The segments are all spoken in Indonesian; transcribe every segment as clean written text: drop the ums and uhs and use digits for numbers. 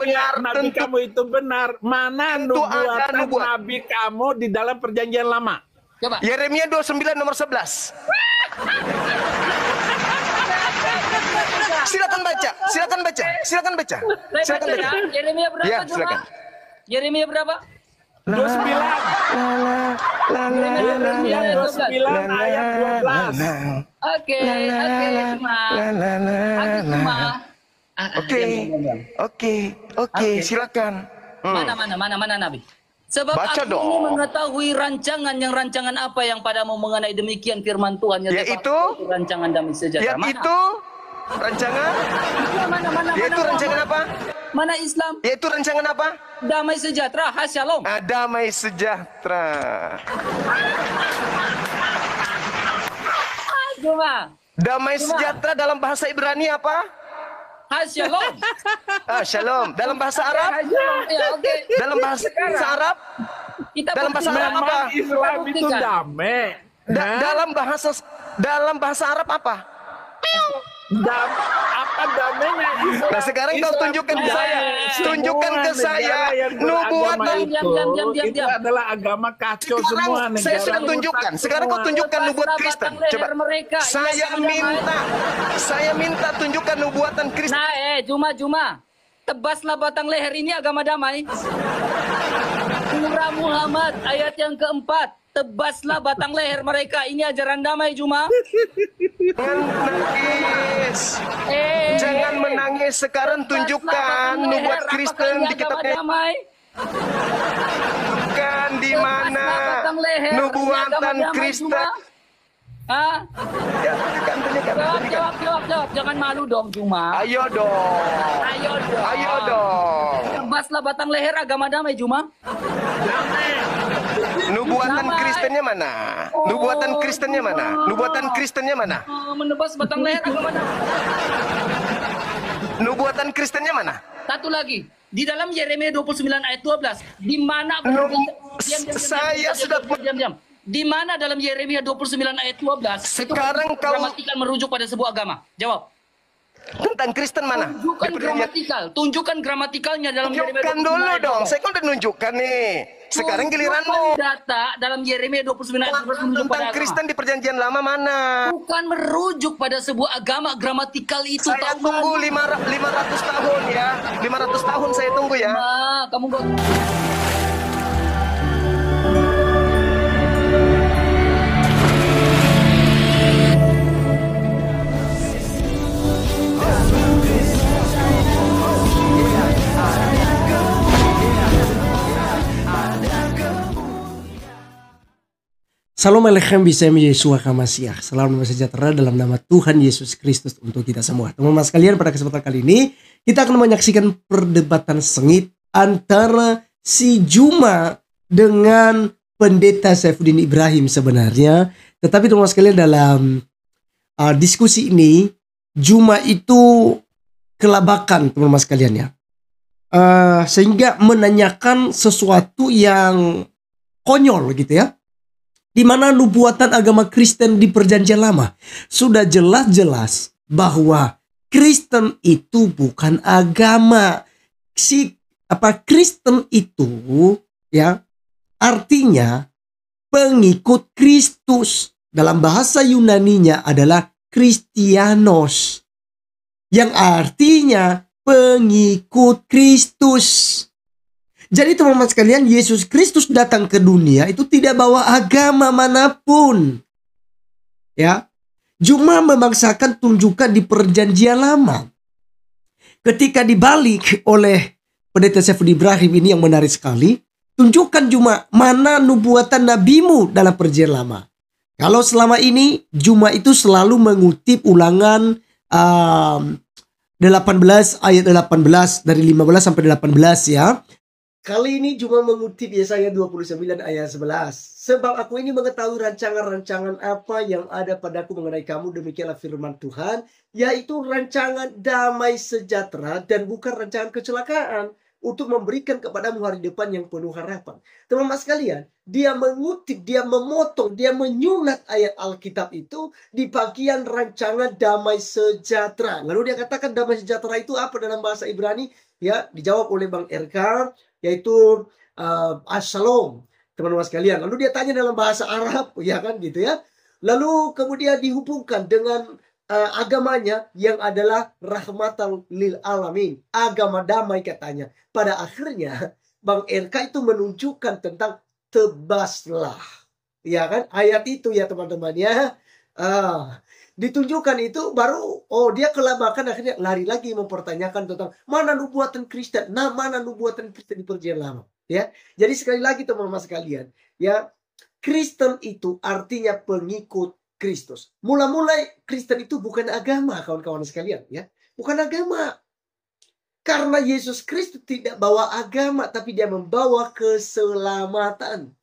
benar, Nabi tentu, kamu itu benar. Mana tentu ada nubuatan nubuat. Nabi kamu di dalam perjanjian lama? Coba. Yeremia 29 nomor 11. Silakan baca, silakan baca, silakan baca. Saya Silakan baca baca. ya. Yeremia berapa Ya, cuma? silakan. Yeremia berapa? 29. Yeremia 29 ayat 12. Oke, cuma. Aku cuma. Oke, silakan. Mana Nabi? Sebab Baca aku dong. ini mengetahui rancangan apa yang padamu mengenai demikian firman Tuhan. Yaitu rancangan damai sejahtera. Yaitu rancangan. Yaitu rancangan apa? Mana Islam? Yaitu rancangan apa? Damai sejahtera, Shalom. Damai sejahtera. Cuma. Damai sejahtera dalam bahasa Ibrani apa? Shalom. Shalom. Dalam bahasa Arab? Shalom. Ya, oke. Dalam bahasa Arab? Dalam bahasa Arab apa? Islam itu damai. Dalam bahasa Arab apa? Apa damainya Islam? Nah, sekarang kau tunjukkan ke saya. Tunjukkan ke saya nubuatan. Itu adalah agama kacau semua negara. Saya sudah tunjukkan. Sekarang kau tunjukkan nubuatan Kristen. Coba. Saya minta tunjukkan nubuatan Kristen. Nah, Juma. Tebaslah batang leher, ini agama damai. Surah Muhammad ayat yang keempat. Tebaslah batang leher mereka. Ini ajaran damai, Juma. Jangan menangis. Jangan menangis. Sekarang tunjukkan nubuat Kristen di kitabnya. Tunjukkan di mana nubuatan Kristen. Hah? Ya, tunjukkan. Jawab. Jangan malu dong, Juma. Ayo dong. Tebaslah batang leher, agama damai, Juma. Nubuatan Kristennya mana? Nubuatan Kristennya mana? Nubuatan Kristennya mana? Menebas batang leher, agama damai. Nubuatan Kristennya mana? Satu lagi. Di dalam Yeremia 29 ayat 12. Di mana diam. Di mana dalam Yeremia 29 ayat 12 sekarang itu gramatikal merujuk pada sebuah agama? Jawab. Tentang Kristen mana? Tunjukkan gramatikalnya dalam Yeremia 29 tunjukkan dulu ayat 12. dong. Saya kan udah nunjukkan nih. Sekarang giliranmu. Data dalam Yeremia 29 ayat 12 merujuk pada tentang Kristen di perjanjian lama mana? Bukan merujuk pada sebuah agama, gramatikal itu. Saya tunggu 500 tahun ya. 500 tahun saya tunggu ya. Nah, kamu gak... Salam Alechem Bisem Yeshua HaMashiach. Salam damai sejahtera dalam nama Tuhan Yesus Kristus untuk kita semua. Teman-teman sekalian, pada kesempatan kali ini kita akan menyaksikan perdebatan sengit antara si Juma dengan pendeta Saifuddin Ibrahim sebenarnya. Tetapi teman-teman sekalian, dalam diskusi ini Juma itu kelabakan teman-teman sekalian ya. Sehingga menanyakan sesuatu yang konyol gitu ya. Di mana nubuatan agama Kristen di perjanjian lama sudah jelas-jelas bahwa Kristen itu bukan agama. Kristen itu ya artinya pengikut Kristus. Dalam bahasa Yunaninya adalah Kristianos, yang artinya pengikut Kristus. Jadi teman-teman sekalian, Yesus Kristus datang ke dunia itu tidak bawa agama manapun. Ya. Cuma memaksakan tunjukkan di perjanjian lama. Ketika dibalik oleh pendeta Saifuddin Ibrahim ini yang menarik sekali, tunjukkan Juma mana nubuatan nabimu dalam perjanjian lama. Kalau selama ini Juma itu selalu mengutip Ulangan 18 ayat 18 dari 15 sampai 18 ya. Kali ini cuma mengutip Yesaya 29 ayat 11. Sebab aku ini mengetahui rancangan-rancangan apa yang ada padaku mengenai kamu, demikianlah firman Tuhan, yaitu rancangan damai sejahtera dan bukan rancangan kecelakaan, untuk memberikan kepadamu hari depan yang penuh harapan. Teman-teman sekalian, dia mengutip, dia memotong, dia menyunat ayat Alkitab itu di bagian rancangan damai sejahtera. Lalu dia katakan damai sejahtera itu apa dalam bahasa Ibrani? ya, dijawab oleh Bang RK, yaitu As-Shalom, teman-teman sekalian. Lalu dia tanya dalam bahasa Arab, ya kan gitu ya. Lalu kemudian dihubungkan dengan agamanya yang adalah rahmatan lil alamin, agama damai katanya. Pada akhirnya Bang RK itu menunjukkan tentang tebaslah, ya kan, ayat itu ya teman-teman ya. Ditunjukkan itu baru dia kelabakan, akhirnya lari lagi mempertanyakan tentang mana nubuatan Kristen, mana nubuatan Kristen di Perjanjian Lama, ya. Jadi sekali lagi teman-teman sekalian, ya, Kristen itu artinya pengikut Kristus. Mula-mulai Kristen itu bukan agama, kawan-kawan sekalian, ya. Bukan agama. Karena Yesus Kristus tidak bawa agama, tapi dia membawa keselamatan.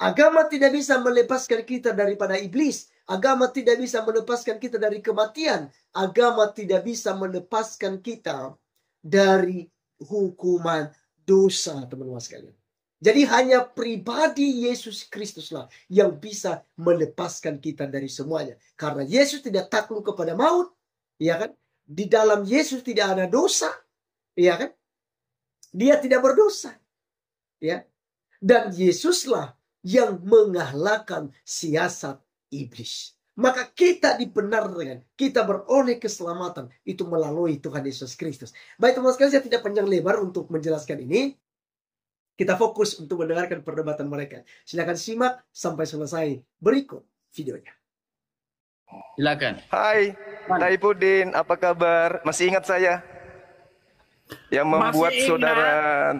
Agama tidak bisa melepaskan kita daripada iblis. Agama tidak bisa melepaskan kita dari kematian. Agama tidak bisa melepaskan kita dari hukuman dosa, teman-teman sekalian. Jadi hanya pribadi Yesus Kristuslah yang bisa melepaskan kita dari semuanya. Karena Yesus tidak takluk kepada maut, ya kan? Di dalam Yesus tidak ada dosa, ya kan? Dia tidak berdosa, ya. Dan Yesuslah yang mengalahkan siasat iblis. Maka kita dibenarkan, kita beroleh keselamatan itu melalui Tuhan Yesus Kristus. Baik teman-teman sekalian, saya tidak panjang lebar untuk menjelaskan ini. Kita fokus untuk mendengarkan perdebatan mereka. Silakan simak sampai selesai berikut videonya. Silakan. Hai, Taifuddin, apa kabar? Masih ingat saya? Yang membuat Masih saudara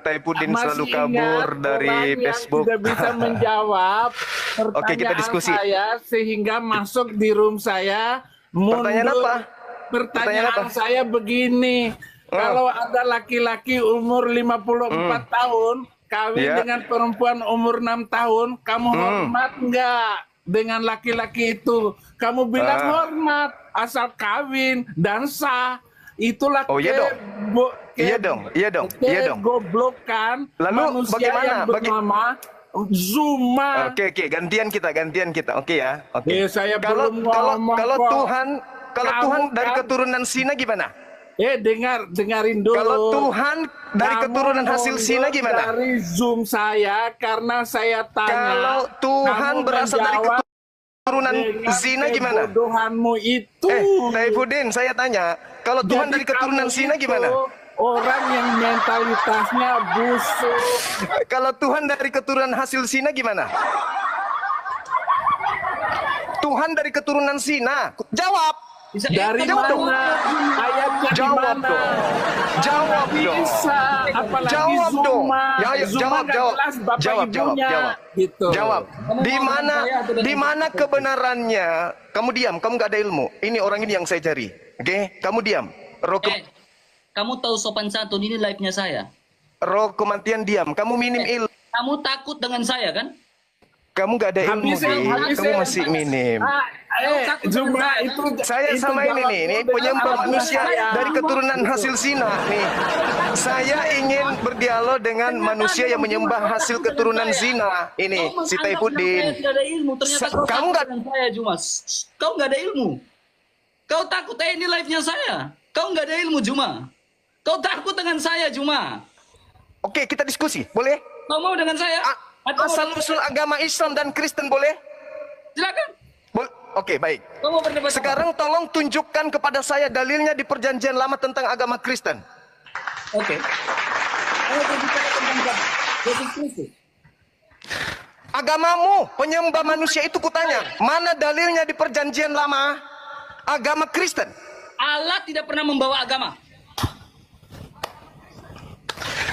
Taifuddin selalu kabur dari Facebook. Tidak bisa menjawab pertanyaan Oke, kita diskusi. saya sehingga masuk di room saya. Pertanyaan apa? Pertanyaan apa? saya begini. Kalau ada laki-laki umur 54 tahun kawin Ya. dengan perempuan umur 6 tahun, kamu hormat nggak dengan laki-laki itu? Kamu bilang hormat asal kawin dan sah. Itulah Iya dong. Iya dong. goblokan Lalu manusia bagaimana? yang bernama Zuma. Oke, gantian kita. Oke ya. Oke. Saya Kalau belum kalau ngomong kalau kok. Tuhan Kamu Tuhan dari kan- keturunan Sina gimana? dengarin dulu. Kalau Tuhan dari Kamu keturunan hasil Sina mundur gimana? Dari Zoom saya karena saya tanya. Kalau Tuhan kamu berasal dari menjawab keturunan dengan Zina gimana? kebodohanmu itu. Taifuddin, saya tanya, kalau Tuhan Jadi dari keturunan kamu Sina itu gimana? Orang yang mentalitasnya busuk. Kalau Tuhan dari keturunan hasil Sina gimana? Tuhan dari keturunan Sina. Jawab. Dari Jawab dong. mana? Ayatnya di Jawab mana? dong. Jawab dong. Bisa, apalagi Jawab dong. Zuma. Ya, ayo, Zuma jawab, nggak jawab. jelas bapak Jawab. ibunya. Gitu. Jawab. Di mana kebenarannya? Kamu diam, kamu gak ada ilmu. Ini orang ini yang saya cari. Oke, kamu diam. Kamu tahu sopan santun ini live-nya saya. Roh kematian diam. Kamu minim ilmu. Kamu takut dengan saya kan? Kamu gak ada ilmu, Habisnya- Dik. Kamu masih minim. Zuma itu Saya itu sama ini jawab nih, ini dulu penyembah dengan manusia saya. dari keturunan hasil Sina nih. Saya ingin berdialog dengan manusia yang menyembah hasil keturunan zina. Ini si Taifuddin. Tidak ada ilmu. Ternyata kau Kamu takut nggak- dengan saya, Jumas. Kau nggak ada ilmu. Kau takut ini live-nya saya. Kau nggak ada ilmu, Juma. Kau takut dengan saya, Juma. Oke, kita diskusi, boleh? Kau mau dengan saya? Atau mau Asal dengan- usul agama Islam dan Kristen boleh? Silakan. Oke, baik. Kau mau berdebat? Sekarang tolong tunjukkan kepada saya dalilnya di Perjanjian Lama tentang agama Kristen. Oke. Kau berbicara tentang Yesus Kristus. Agamamu, penyembah manusia itu kutanya, mana dalilnya di Perjanjian Lama agama Kristen? Allah tidak pernah membawa agama.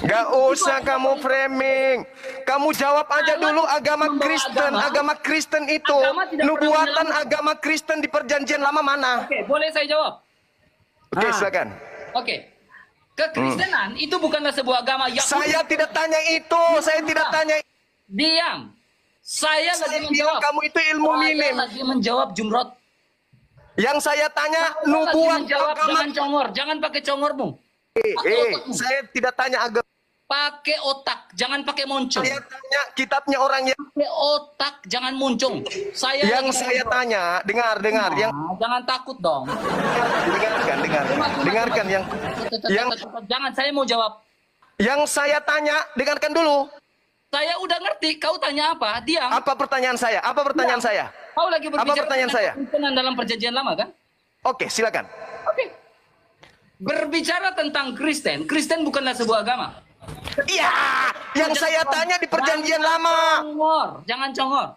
Gak usah kamu framing. Kamu jawab aja dulu agama membawa Kristen. agama. Agama Kristen itu, Agama tidak pernah nubuatan menyelamatkan. agama Kristen di Perjanjian Lama mana? Oke, boleh saya jawab? Oke, silakan. Oke. Kekristenan itu bukanlah sebuah agama yang Saya tidak tanya itu. Saya tidak tanya. diam. Saya Saya lagi bilang menjawab. kamu itu ilmu Saya minim. lagi menjawab Jumrot. Yang saya tanya Saya lagi nubuat menjawab, agama. jangan congor, jangan pakai congormu. Saya tidak tanya agama. Pakai otak, jangan pakai moncong. Saya tanya kitabnya orang yang Pakai otak, jangan muncung. yang saya tanya, dengar, yang Jangan takut dong. dengarkan yang Jangan, saya mau jawab. yang saya tanya, dengarkan dulu. Saya udah ngerti, kau tanya apa? Diam. Apa pertanyaan saya? Kau lagi berbicara pertanyaan tentang saya? kekristenan dalam perjanjian lama kan? Oke, silakan. Oke. Berbicara tentang Kristen, Kristen bukanlah sebuah agama. Iya, yang saya tanya di perjanjian lama. Jangan congor.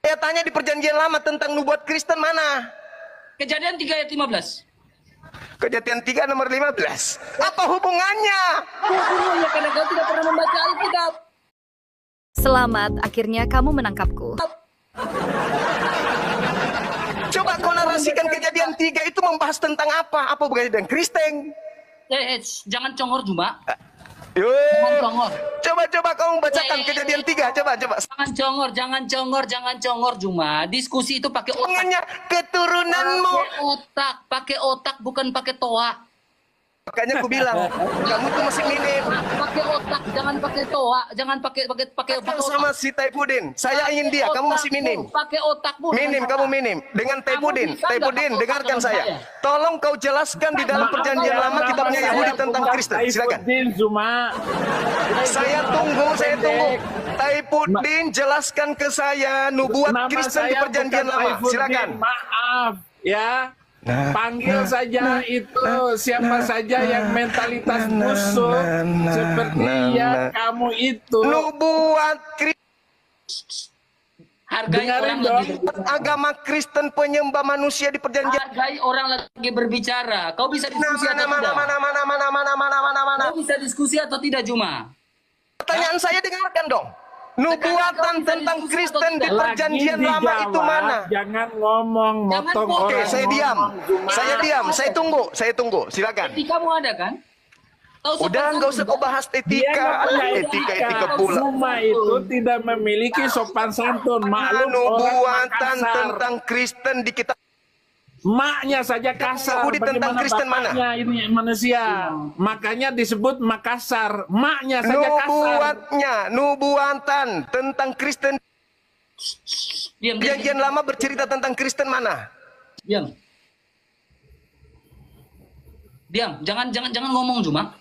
Saya tanya di perjanjian lama tentang nubuat Kristen mana? Kejadian 3 ayat 15. Kejadian 3 nomor 15. Apa hubungannya? Ya, karena kau tidak pernah membaca Alkitab. Selamat, akhirnya kamu menangkapku. Coba kau narasikan kejadian 3 itu membahas tentang apa? Apa hubungannya dengan Kristen? Jangan congor Juma. Yo. Jangan congor. Coba kau bacakan kejadian 3. Coba. Jangan congor Juma. Diskusi itu pakai otak. Hubungannya keturunanmu. Pakai otak bukan pakai toa. Makanya aku bilang, kamu tuh masih minim. Pakai otak, jangan pakai toa, jangan pakai Kamu sama si Taipudin. Saya ingin dia, kamu masih minim. Pakai otakmu. Minim, kamu minim. Dengan Taipudin. bisa Taipudin, nggak dengarkan pakai otak saya. Tolong kau jelaskan di dalam perjanjian lama kitabnya Yahudi tentang Kristen. Silakan. Zuma. Saya tunggu. Taipudin, jelaskan ke saya nubuat Nama Kristen di saya perjanjian bukan lama. Saifuddin, Silakan. Maaf ya. Panggil saja itu siapa saja yang mentalitas busuk seperti yang kamu itu. Nubuat Hargai Dengarin orang dong. lagi berbicara. agama Kristen penyembah manusia di perjanjian. Hargai orang lagi berbicara. Kau bisa diskusi atau tidak? Mana. Kau bisa diskusi atau tidak, Juma? Pertanyaan saya dengarkan dong. Nubuatan tentang Kristen di perjanjian Lagi lama itu dijawab, mana? Jangan ngomong, Jangan motong ngomong. Oke, orang. saya diam. ngomong, Juma. Saya tunggu. Silakan. Etikamu ada kan? Kau Udah, sopan nggak usah santun, kau bahas Dia etika. nggak punya Etika pula. Zuma itu tidak memiliki sopan santun. Maklum orang Nubuatan Makassar. tentang Kristen di kitab Maknya saja kasar. Yahudi tentang Bagaimana Kristen mana? bapaknya ini manusia. Makanya disebut Makassar. Maknya saja kasar. nubuatan tentang Kristen Diam. perjanjian lama bercerita tentang Kristen mana? Diam. Jangan ngomong, Juma.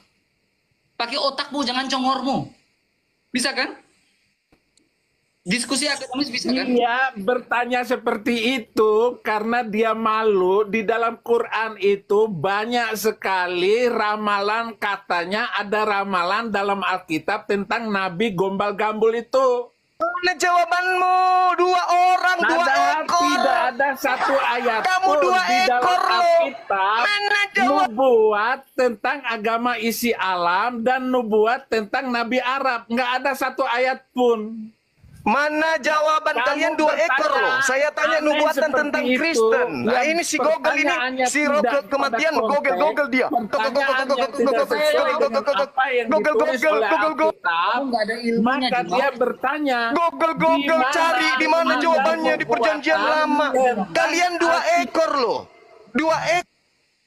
Pakai otakmu, jangan congormu. Bisa kan? Diskusi akademis bisa kan? Dia bertanya seperti itu karena dia malu. Di dalam Quran itu banyak sekali ramalan, katanya ada ramalan dalam Alkitab tentang Nabi gombal-gambul itu. Mana jawabanmu? 2 orang, 2 ekor. Tidak ada satu ayat Kamu pun 2 di dalam ekor lo. Alkitab Mana jawab? nubuat tentang agama isi alam dan nubuat tentang Nabi Arab. Nggak ada satu ayat pun. Mana jawaban Kamu kalian 2 ekor bertanya loh. Saya tanya aneh nubuatan seperti tentang itu, Kristen. Nah yang ini si Google ini, pertanyaannya si tidak Google pada kematian, konteks, Google dia. pertanyaan yang tidak sesuai dengan apa yang ditulis oleh Alkitab, Kamu nggak ada ilmunya, maka Juma. dia bertanya, Google di mana cari di mana ada jawabannya di perjanjian nubuatan lama. tentang Kalian 2 ekor loh. 2 ekor.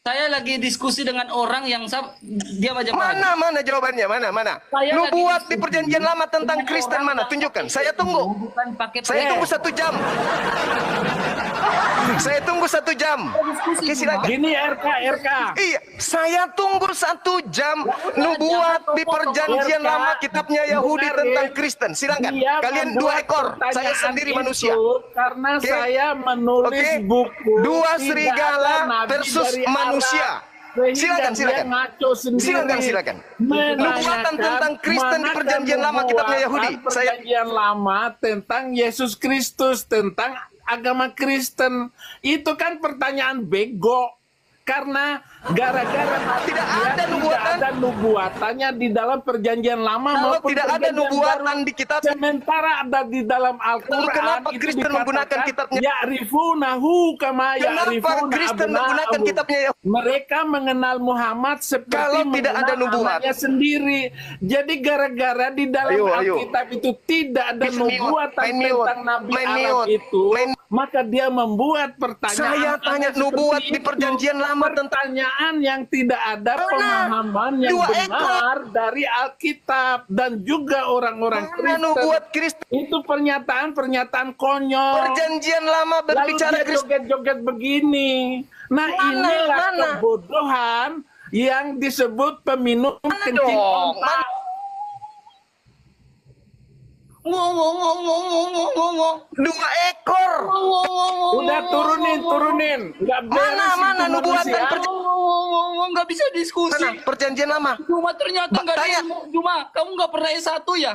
Saya lagi diskusi dengan orang yang dia aja paham. Mana jawabannya? Mana? Saya Nubuat lagi di perjanjian lama tentang dengan Kristen orang mana? yang Tunjukkan. pakai Saya tunggu. Bukan pakai Saya tunggu 1 jam. Saya tunggu 1 jam. Oke, silakan. gini RK. Iya, saya tunggu 1 jam. Nubuat di perjanjian lama kitabnya Yahudi tentang Kristen. Silakan. Dia Kalian 2 membuat ekor. Saya pertanyaan sendiri itu manusia. Karena Oke. saya menulis Oke. buku 2 Tidak serigala ada nabi versus dari manusia. Arab. Sehingga Silakan. dia ngaco sendiri. Silakan. Menanyakan Nubuatan tentang Kristen di manakah perjanjian lama kitabnya Yahudi. nubuatan Perjanjian lama tentang Yesus Kristus, tentang agama Kristen. Itu kan pertanyaan bego. Karena gara-gara Tidak dia ada nubuatan. tidak ada nubuatannya di dalam perjanjian lama Kalau maupun tidak ada perjanjian nubuatan baru. di kitab, Sementara ada di dalam Al-Quran. kenapa itu Kristen dikatakan, menggunakan kitabnya? Ya'rifunahu kama kenapa ya'rifuna Kristen menggunakan abna'ahum. kitabnya Yahudi? Mereka mengenal Muhammad seperti Kalau tidak ada mengenal nubuat. anaknya sendiri. Jadi gara-gara di dalam Ayo. Alkitab itu tidak ada Main mute, nubuatan main mute, tentang Nabi main Arab mute, itu, main- maka dia membuat pertanyaan. Saya tanya aneh nubuat seperti di itu. perjanjian lama tentang Pertanyaan pertanyaan yang tidak ada Mana? pemahaman yang Dua benar dari Alkitab dan juga orang-orang Mana Kristen. nubuat Kristus? Itu pernyataan-pernyataan konyol. Perjanjian lama Lalu berbicara dia Kristus. joget-joget begini. Nah, Mana? inilah Mana? kebodohan yang disebut peminum kencing dong? otak. Dua ekor. Udah turunin. Nggak beres Mana itu nubuatan manusia. Nggak bisa diskusi. Mana perjanjian lama? Juma ternyata nggak Tanya. ada. Juma, kamu nggak pernah S1 ya?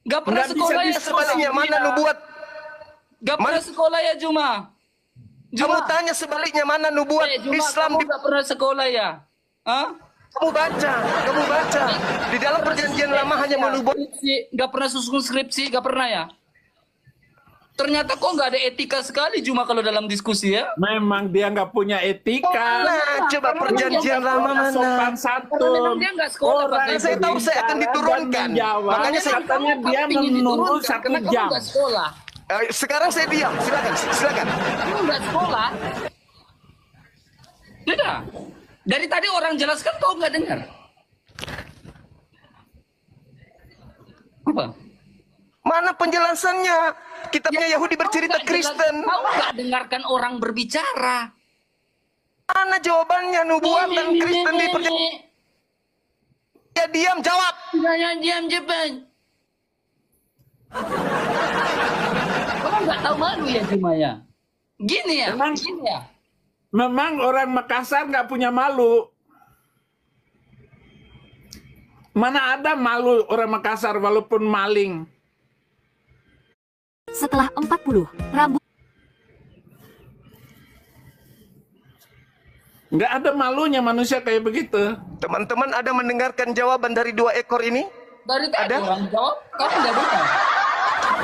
Nggak pernah Nggak bisa sekolah ya? Sebaliknya mana nubuat? Nggak pernah sekolah ya Juma? Kamu tanya sebaliknya mana nubuat Juma, Islam kamu di nggak pernah sekolah ya? Hah? kamu baca. Di dalam perjanjian lama hanya menubuat. Skripsi, nggak pernah susun skripsi, nggak pernah ya? Ternyata kok nggak ada etika sekali Juma kalau dalam diskusi ya? Memang dia nggak punya etika. Nah, coba perjanjian lama Sopan mana? Karena santun. memang dia nggak sekolah, Pak. Orang Saya tahu saya akan berbicara diturunkan. dan menjawab. Makanya saya- katanya Kamu dia pingin menunggu diturunkan 1 karena jam. Kamu nggak sekolah. Sekarang saya diam. Silakan. Kamu nggak sekolah. Tidak. Dari tadi orang jelaskan kau nggak dengar. Apa? Mana penjelasannya? Kitabnya Yahudi bercerita Kau nggak jelas- Kristen. Kau nggak dengarkan orang berbicara. Mana jawabannya nubuatan Kristen di perjanjian? Ya diam, jawab. Jangan diam Jepang. Kamu nggak tahu malu ya Juma ya? Gini ya? Emang- Gini ya? Memang orang Makassar nggak punya malu. Mana ada malu orang Makassar walaupun maling. Setelah 40, Rabu Nggak ada malunya manusia kayak begitu. Teman-teman ada mendengarkan jawaban dari dua ekor ini? Dari tadi Ada? orang jawab, kamu nggak dengar.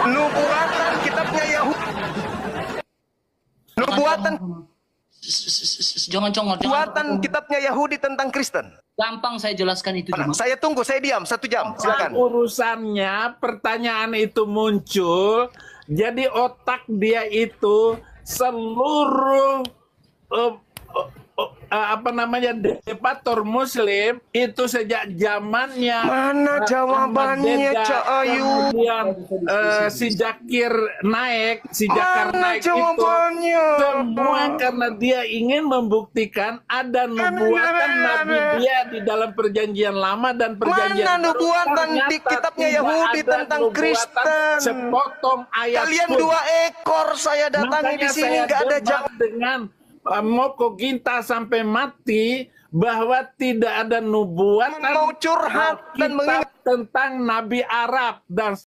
Nubuatan kitabnya Yahudi. Nubuatan Jangan congol. Nubuatan kitabnya Yahudi tentang Kristen. Gampang saya jelaskan itu Juma. Saya tunggu, saya diam 1 jam. Silakan. Urusannya pertanyaan itu muncul, jadi otak dia itu seluruh debator Muslim itu sejak zamannya Mana jawabannya, Ahmad Deedat, Cak Ayu? kemudian si Zakir Naik, Mana itu jawabannya? semua karena dia ingin membuktikan ada nubuatan Nabi dia di dalam perjanjian lama dan perjanjian Mana baru. nubuatan di Ternyata kitabnya tidak Yahudi ada tentang nubuatan Kristen? Sepotong ayat Kalian pun. 2 ekor saya datangi Makanya di sini saya nggak ada debat jawab. dengan Moko Ginta sampai mati bahwa tidak ada nubuatan Mau curhat dan Alkitab tentang Nabi Arab dan